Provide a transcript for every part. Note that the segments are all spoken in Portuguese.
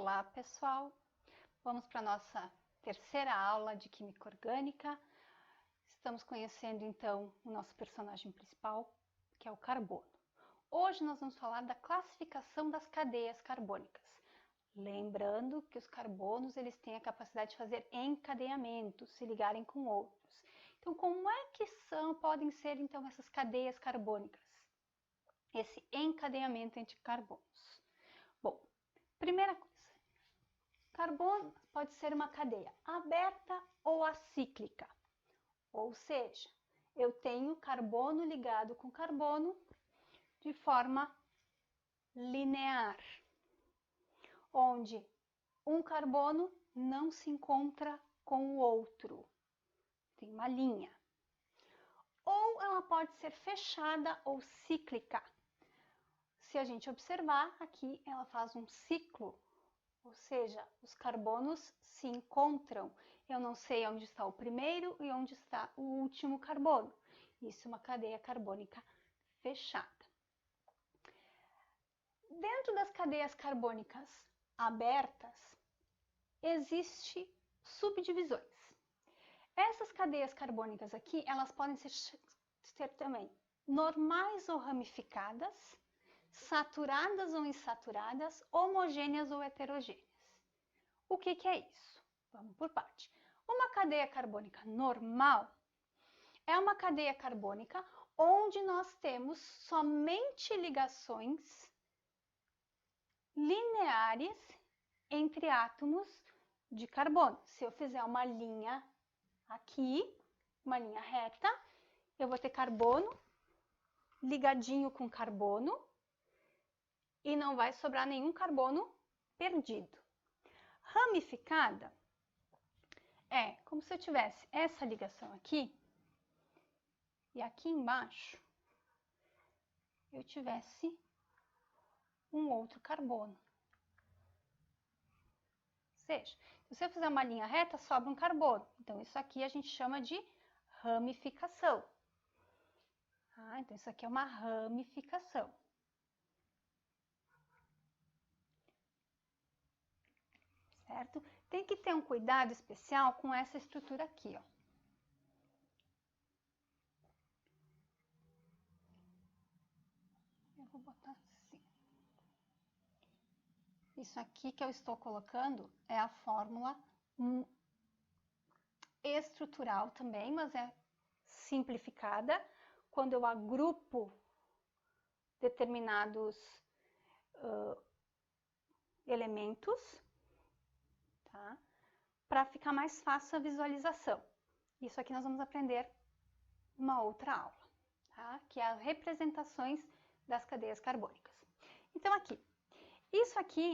Olá, pessoal! Vamos para a nossa terceira aula de Química Orgânica. Estamos conhecendo, então, o nosso personagem principal, que é o carbono. Hoje nós vamos falar da classificação das cadeias carbônicas. Lembrando que os carbonos eles têm a capacidade de fazer encadeamento, se ligarem com outros. Então, como é que podem ser, então, essas cadeias carbônicas? Esse encadeamento entre carbonos. Bom, primeira coisa. Carbono pode ser uma cadeia aberta ou acíclica, ou seja, eu tenho carbono ligado com carbono de forma linear, onde um carbono não se encontra com o outro, tem uma linha. Ou ela pode ser fechada ou cíclica. Se a gente observar aqui, ela faz um ciclo. Ou seja, os carbonos se encontram. Eu não sei onde está o primeiro e onde está o último carbono. Isso é uma cadeia carbônica fechada. Dentro das cadeias carbônicas abertas, existem subdivisões. Essas cadeias carbônicas aqui, elas podem ser também normais ou ramificadas, saturadas ou insaturadas, homogêneas ou heterogêneas. O que é isso? Vamos por parte. Uma cadeia carbônica normal é uma cadeia carbônica onde nós temos somente ligações lineares entre átomos de carbono. Se eu fizer uma linha aqui, uma linha reta, eu vou ter carbono ligadinho com carbono e não vai sobrar nenhum carbono perdido. Ramificada é como se eu tivesse essa ligação aqui e aqui embaixo eu tivesse um outro carbono. Ou seja, se eu fizer uma linha reta, sobra um carbono. Então, isso aqui a gente chama de ramificação. Então, isso aqui é uma ramificação. Certo? Tem que ter um cuidado especial com essa estrutura aqui, ó. Eu vou botar assim. Isso aqui que eu estou colocando é a fórmula estrutural também, mas é simplificada. Quando eu agrupo determinados elementos, tá? Para ficar mais fácil a visualização. Isso aqui nós vamos aprender numa outra aula, tá? Que é as representações das cadeias carbônicas. Então, aqui, isso aqui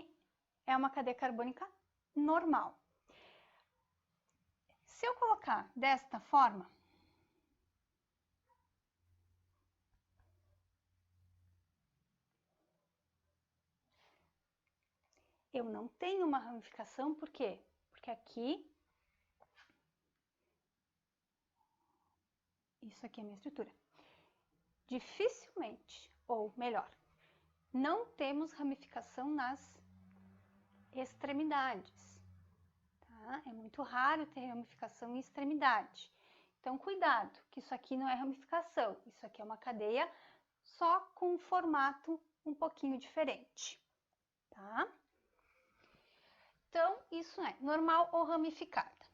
é uma cadeia carbônica normal. Se eu colocar desta forma, eu não tenho uma ramificação, por quê? Porque aqui, isso aqui é a minha estrutura. Dificilmente, ou melhor, não temos ramificação nas extremidades. Tá? É muito raro ter ramificação em extremidade. Então, cuidado, que isso aqui não é ramificação. Isso aqui é uma cadeia só com um formato um pouquinho diferente. Tá? Então, isso é normal ou ramificada.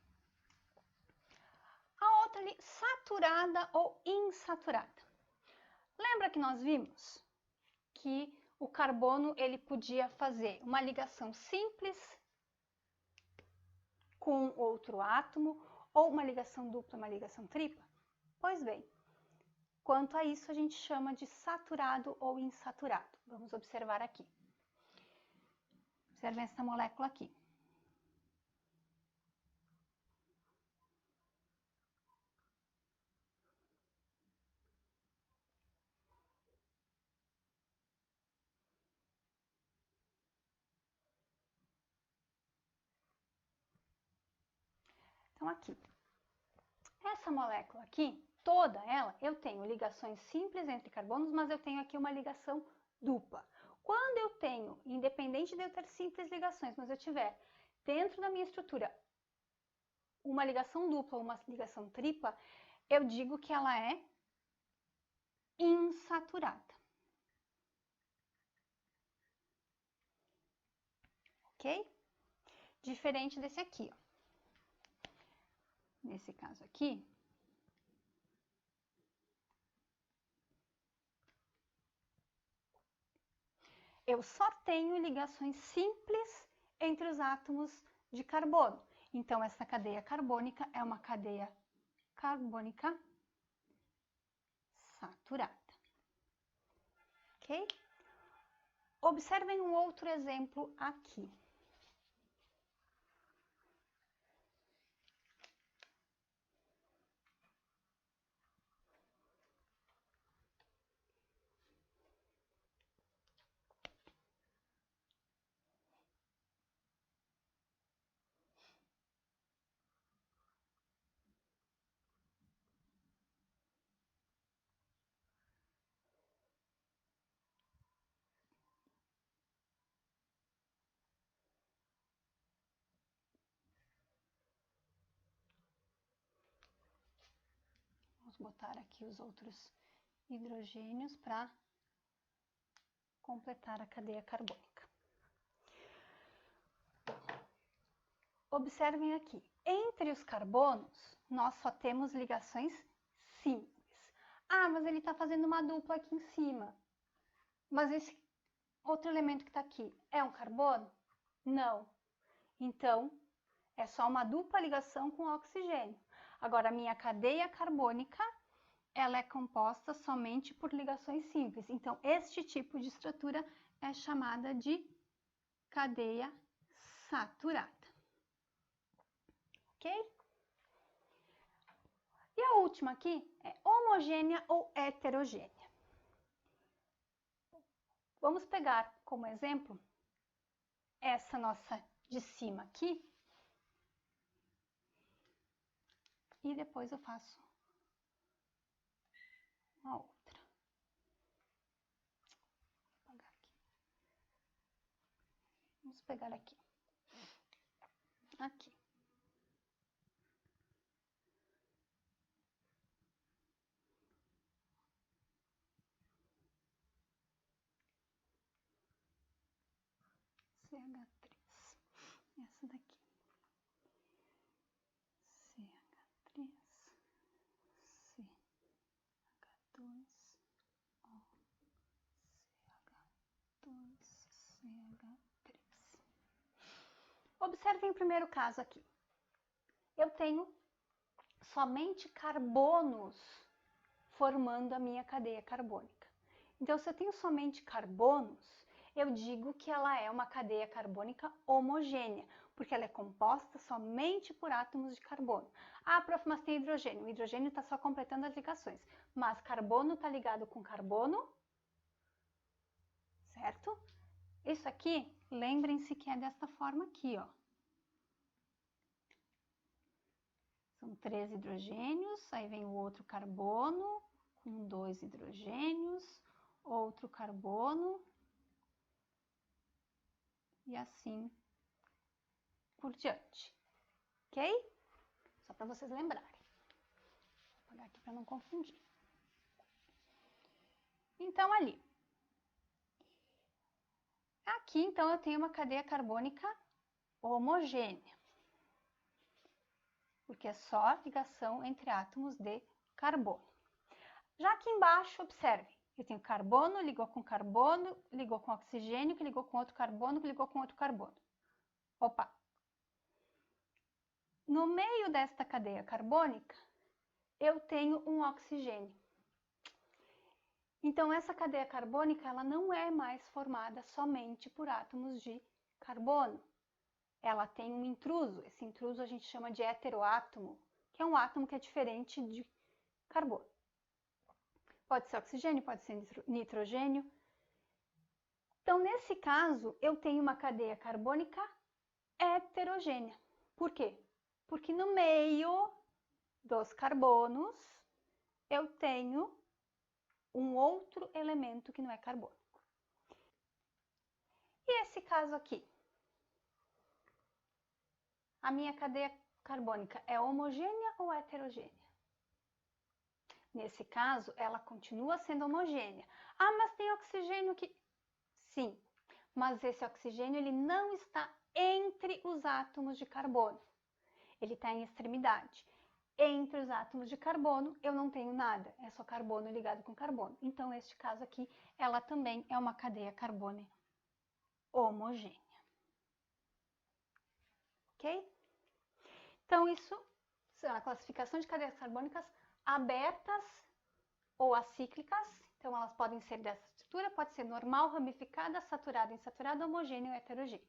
A outra ali, saturada ou insaturada. Lembra que nós vimos que o carbono ele podia fazer uma ligação simples com outro átomo ou uma ligação dupla, uma ligação tripla? Pois bem, quanto a isso a gente chama de saturado ou insaturado. Vamos observar aqui. Observe essa molécula aqui. Então, aqui, essa molécula aqui, toda ela, eu tenho ligações simples entre carbonos, mas eu tenho aqui uma ligação dupla. Quando eu tenho, independente de eu ter simples ligações, mas eu tiver dentro da minha estrutura uma ligação dupla ou uma ligação tripla, eu digo que ela é insaturada. Ok? Diferente desse aqui, ó. Nesse caso aqui, eu só tenho ligações simples entre os átomos de carbono. Então, essa cadeia carbônica é uma cadeia carbônica saturada. Ok? Observem um outro exemplo aqui. Vamos botar aqui os outros hidrogênios para completar a cadeia carbônica. Observem aqui, entre os carbonos, nós só temos ligações simples. Ah, mas ele está fazendo uma dupla aqui em cima. Mas esse outro elemento que está aqui é um carbono? Não. Então, é só uma dupla ligação com oxigênio. Agora, a minha cadeia carbônica, ela é composta somente por ligações simples. Então, este tipo de estrutura é chamada de cadeia saturada. Ok? E a última aqui é homogênea ou heterogênea. Vamos pegar como exemplo essa nossa de cima aqui. E depois eu faço uma outra. Vou apagar aqui. Vamos pegar aqui. Aqui. CH3. Essa daqui. CH3. CH2. O. CH2. CH3. Observem o primeiro caso aqui. Eu tenho somente carbonos formando a minha cadeia carbônica. Então, se eu tenho somente carbonos, eu digo que ela é uma cadeia carbônica homogênea, porque ela é composta somente por átomos de carbono. Ah, prof, mas tem hidrogênio. O hidrogênio está só completando as ligações, mas carbono está ligado com carbono, certo? Isso aqui, lembrem-se que é desta forma aqui, ó. São 3 hidrogênios, aí vem o outro carbono com 2 hidrogênios, outro carbono e assim por diante, ok? Só para vocês lembrarem. Vou apagar aqui para não confundir. Então, ali. Aqui, então, eu tenho uma cadeia carbônica homogênea, porque é só ligação entre átomos de carbono. Já aqui embaixo, observe, eu tenho carbono, ligou com oxigênio, que ligou com outro carbono, que ligou com outro carbono. Opa! No meio desta cadeia carbônica, eu tenho um oxigênio. Então, essa cadeia carbônica, ela não é mais formada somente por átomos de carbono. Ela tem um intruso. Esse intruso a gente chama de heteroátomo, que é um átomo que é diferente de carbono. Pode ser oxigênio, pode ser nitrogênio. Então, nesse caso, eu tenho uma cadeia carbônica heterogênea. Por quê? Porque no meio dos carbonos, eu tenho um outro elemento que não é carbônico. E esse caso aqui? A minha cadeia carbônica é homogênea ou heterogênea? Nesse caso, ela continua sendo homogênea. Ah, mas tem oxigênio que... Sim, mas esse oxigênio ele não está entre os átomos de carbono. Ele está em extremidade. Entre os átomos de carbono, eu não tenho nada. É só carbono ligado com carbono. Então, neste caso aqui, ela também é uma cadeia carbônica homogênea. Ok? Então, isso é a classificação de cadeias carbônicas abertas ou acíclicas. Então, elas podem ser dessa estrutura, pode ser normal, ramificada, saturada, insaturada, homogênea ou heterogênea.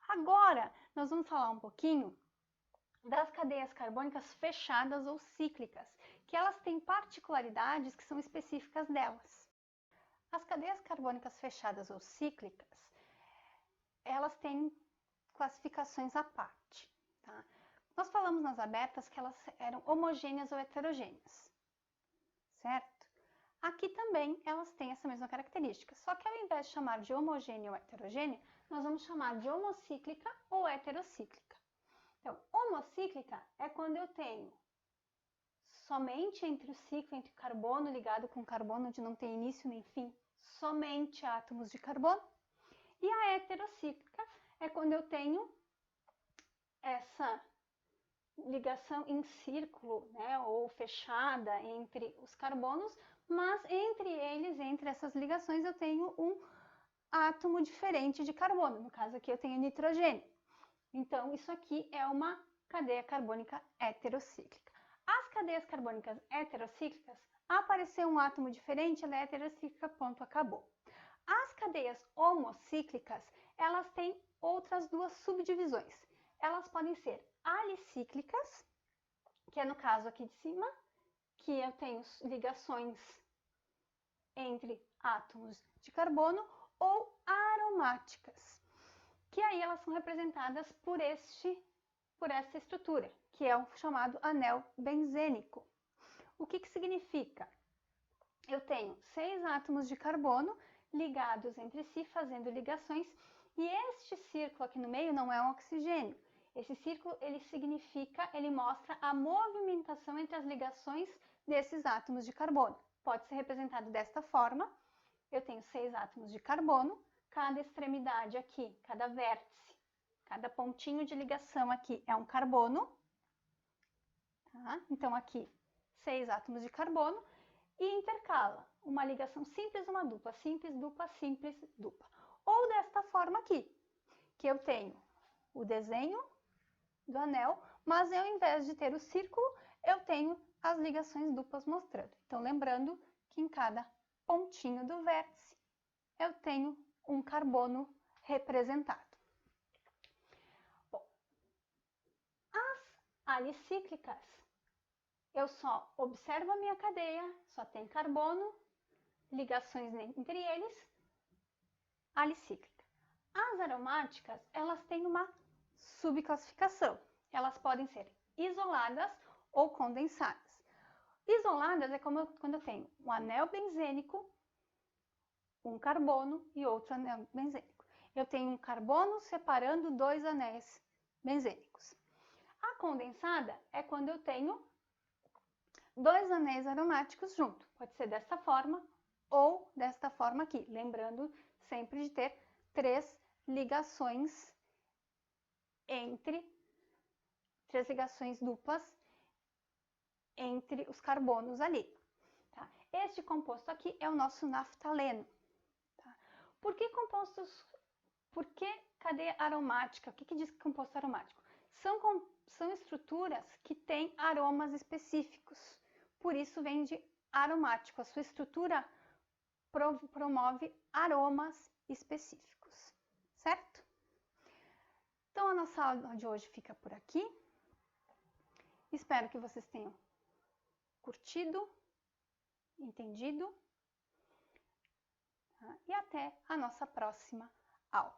Agora, nós vamos falar um pouquinho das cadeias carbônicas fechadas ou cíclicas, que elas têm particularidades que são específicas delas. As cadeias carbônicas fechadas ou cíclicas, elas têm classificações à parte, tá? Nós falamos nas abertas que elas eram homogêneas ou heterogêneas, certo? Aqui também elas têm essa mesma característica, só que ao invés de chamar de homogênea ou heterogênea, nós vamos chamar de homocíclica ou heterocíclica. Então, homocíclica é quando eu tenho somente entre o ciclo entre carbono ligado com carbono, onde não tem início nem fim, somente átomos de carbono. E a heterocíclica é quando eu tenho essa ligação em círculo, né, ou fechada entre os carbonos, mas entre eles, entre essas ligações, eu tenho um átomo diferente de carbono. No caso aqui eu tenho nitrogênio. Então, isso aqui é uma cadeia carbônica heterocíclica. As cadeias carbônicas heterocíclicas, apareceu um átomo diferente, ela é heterocíclica, ponto, acabou. As cadeias homocíclicas, elas têm outras duas subdivisões. Elas podem ser alicíclicas, que é no caso aqui de cima, que eu tenho ligações entre átomos de carbono, ou aromáticas, que aí elas são representadas por essa estrutura, que é o chamado anel benzênico. O que significa? Eu tenho 6 átomos de carbono ligados entre si, fazendo ligações, e este círculo aqui no meio não é um oxigênio. Esse círculo, ele mostra a movimentação entre as ligações desses átomos de carbono. Pode ser representado desta forma. Eu tenho 6 átomos de carbono, cada extremidade aqui, cada vértice, cada pontinho de ligação aqui é um carbono. Tá? Então, aqui, 6 átomos de carbono e intercala uma ligação simples, uma dupla, simples, dupla, simples, dupla. Ou desta forma aqui, que eu tenho o desenho do anel, mas ao invés de ter o círculo, eu tenho as ligações duplas mostrando. Então, lembrando que em cada pontinho do vértice, eu tenho um carbono representado. Bom, as alicíclicas, eu só observo a minha cadeia, só tem carbono, ligações entre eles, alicíclica. As aromáticas, elas têm uma subclassificação. Elas podem ser isoladas ou condensadas. Isoladas é como quando eu tenho um anel benzênico, um carbono e outro anel benzênico. Eu tenho um carbono separando 2 anéis benzênicos. A condensada é quando eu tenho 2 anéis aromáticos junto. Pode ser desta forma ou desta forma aqui. Lembrando sempre de ter 3 ligações duplas entre os carbonos ali. Tá? Este composto aqui é o nosso naftaleno. Tá? Por que cadeia aromática? O que diz composto aromático? São estruturas que têm aromas específicos. Por isso vem de aromático. A sua estrutura promove aromas específicos. Certo? Então, a nossa aula de hoje fica por aqui. Espero que vocês tenham curtido, entendido. Tá? E até a nossa próxima aula.